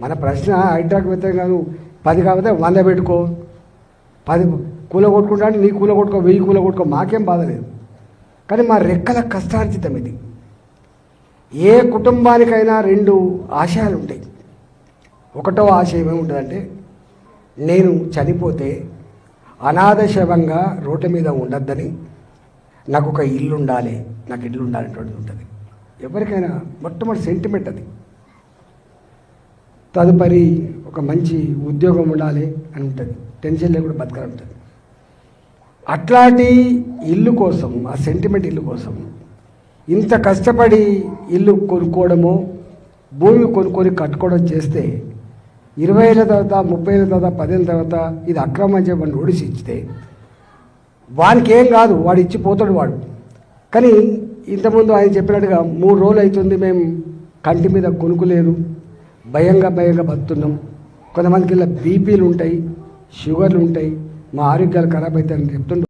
మన ప్రశ్న హైడ్రాకి వ్యతిరేకంగా 10 కాకపోతే 100 పెట్టుకో, 10 కూల కొట్టుకుంటా అంటే నీ కూల కొట్టుకో, 1000 కూల కొట్టుకో, మాకేం బాధ లేదు. కానీ మా రెక్కల కష్టార్జితం ఇది. ఏ కుటుంబానికైనా 2 ఆశయాలు ఉంటాయి. ఒకటో ఆశయం ఏముంటుందంటే, నేను చనిపోతే అనాథ శవంగా రోడ్ల మీద ఉండద్దని, నాకు ఒక ఇల్లు ఉండాలి, నాకు ఇల్లు ఉండాలనేటువంటిది ఉంటుంది. ఎవరికైనా మొట్టమొదటి సెంటిమెంట్ అది. తదుపరి ఒక మంచి ఉద్యోగం ఉండాలి అని ఉంటుంది, టెన్షన్ లేకుండా బతకాలి ఉంటుంది. అట్లాంటి ఇల్లు కోసం, ఆ సెంటిమెంట్ ఇల్లు కోసం ఇంత కష్టపడి ఇల్లు కొనుక్కోవడమో భూమి కొనుక్కొని కట్టుకోవడం చేస్తే 20 ఏళ్ళ తర్వాత, 30 ఏళ్ళ తర్వాత, 10 ఏళ్ళ తర్వాత ఇది అక్రమం అని చెప్పి నోటీస్ ఇచ్చితే వానికి ఏం కాదు, వాడు ఇచ్చిపోతాడు వాడు. కానీ ఇంతకుముందు ఆయన చెప్పినట్టుగా 3 రోజులు అవుతుంది మేము కంటి మీద కొనుక్కులేదు, భయంగా బతుకుతున్నాం. కొంతమందికి ఇలా బీపీలు ఉంటాయి, షుగర్లు ఉంటాయి, మా ఆరోగ్యాలు ఖరాబ్ అవుతాయని చెప్తుండ్రు.